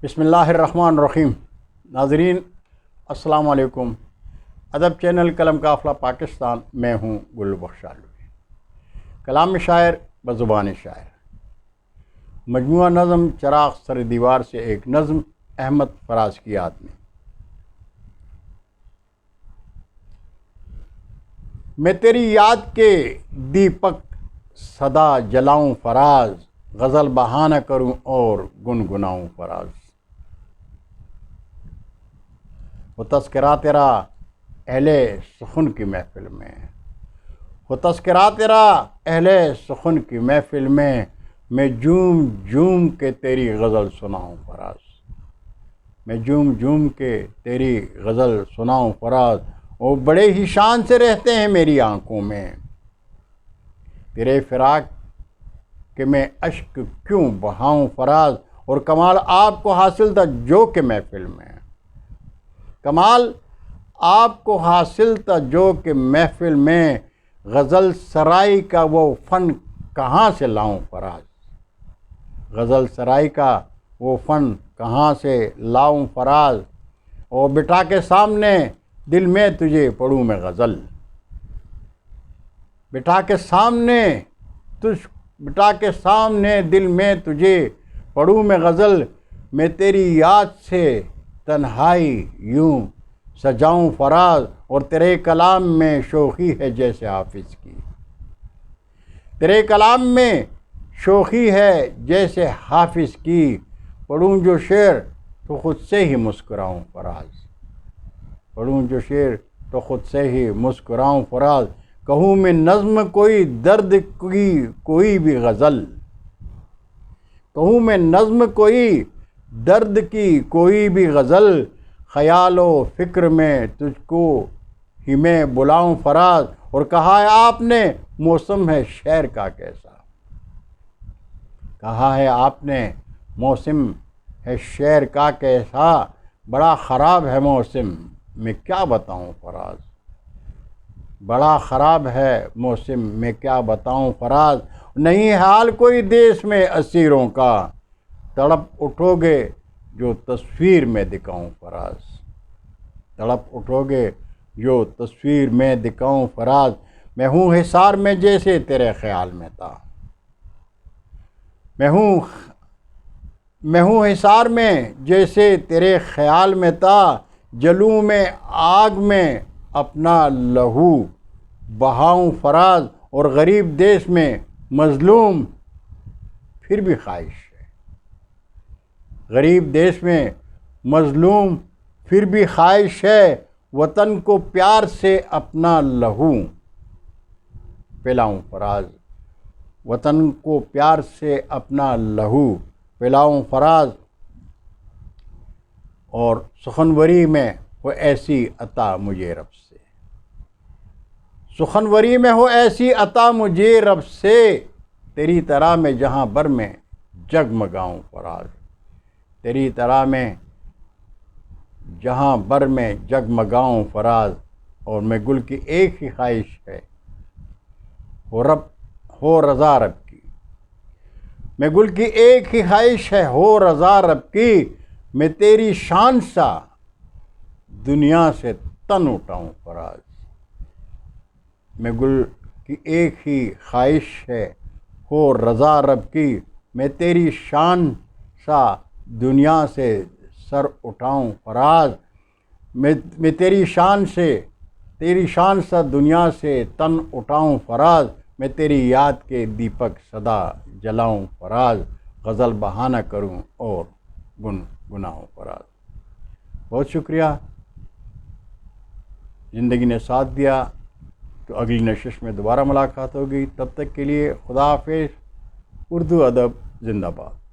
بسم اللہ الرحمن الرحیم۔ ناظرین السلام علیکم۔ ادب چینل قلم قافلہ پاکستان میں ہوں گل بخش آلوی۔ کلام شاعر بزبان شاعر، مجموعہ نظم چراغ سر دیوار سے ایک نظم احمد فراز کی یاد میں تیری یاد کے دیپک صدا جلاؤں فراز، غزل بہانہ کروں اور گنگناؤں فراز۔ وہ تذکرہ تیرا اہل سخن کی محفل میں، وہ تذکرہ تیرا اہل سخن کی محفل میں جھوم جھوم کے تیری غزل سناؤں فراز، میں جھوم جھوم کے تیری غزل سناؤں فراز۔ وہ بڑے ہی شان سے رہتے ہیں میری آنکھوں میں، تیرے فراق کہ میں اشک کیوں بہاؤں فراز۔ اور کمال آپ کو حاصل تھا جو کہ محفل میں، کمال آپ کو حاصل تھا جو کہ محفل میں، غزل سرائی کا وہ فن کہاں سے لاؤں فراز، غزل سرائی کا وہ فن کہاں سے لاؤں فراز۔ اور بٹھا کے سامنے دل میں تجھے پڑھوں میں غزل، بٹھا کے سامنے دل میں تجھے پڑھوں میں غزل۔ میں تیری یاد سے تنہائی یوں سجاؤں فراز، اور تیرے کلام میں شوخی ہے جیسے حافظ کی، تیرے کلام میں شوخی ہے جیسے حافظ کی۔ پڑھوں جو شعر تو خود سے ہی مسکراؤں فراز، پڑھوں جو شعر تو خود سے ہی مسکراؤں فراز۔ کہوں میں نظم کوئی درد کی کوئی بھی غزل، کہوں میں نظم کوئی درد کی کوئی بھی غزل، خیال و فکر میں تجھ کو ہی میں بلاؤں فراز۔ اور کہا ہے آپ نے موسم ہے شعر کا کیسا، کہا ہے آپ نے موسم ہے شعر کا کیسا، بڑا خراب ہے موسم میں کیا بتاؤں فراز، بڑا خراب ہے موسم میں کیا بتاؤں فراز۔ نہیں حال کوئی دیس میں اسیروں کا، تڑپ اٹھو گے جو تصویر میں دکھاؤں فراز، تڑپ اٹھو گے جو تصویر میں دکھاؤں فراز۔ میں ہوں حصار میں جیسے تیرے خیال میں تھا، میں ہوں حصار میں جیسے تیرے خیال میں تھا، جلوں میں آگ میں اپنا لہو بہاؤں فراز۔ اور غریب دیس میں مظلوم پھر بھی خواہش ہے، غریب دیس میں مظلوم پھر بھی خواہش ہے، وطن کو پیار سے اپنا لہو پلاؤں فراز، وطن کو پیار سے اپنا لہو پلاؤں فراز۔ اور سخنوری میں ہو ایسی عطا مجھے رب سے، سخنوری میں ہو ایسی عطا مجھے رب سے، تیری طرح میں جہاں بر میں جگمگاؤں فراز، تیری طرح میں جہاں بر میں جگمگاؤں فراز۔ اور میں گل کی ایک ہی خواہش ہے ہو رضا رب کی، میں گل کی ایک ہی خواہش ہے ہو رضا رب کی، میں تیری شان سا دنیا سے تن اٹھاؤں فراز، میں گل کی ایک ہی خواہش ہے ہو رضا رب کی، میں تیری شان سا دنیا سے سر اٹھاؤں فراز، میں تیری شان سا دنیا سے تن اٹھاؤں فراز۔ میں تیری یاد کے دیپک صدا جلاؤں فراز، غزل بہانہ کروں اور گنگناؤں فراز۔ بہت شکریہ، زندگی نے ساتھ دیا تو اگلی نشست میں دوبارہ ملاقات ہوگی، تب تک کے لیے خدا حافظ۔ اردو ادب زندہ باد۔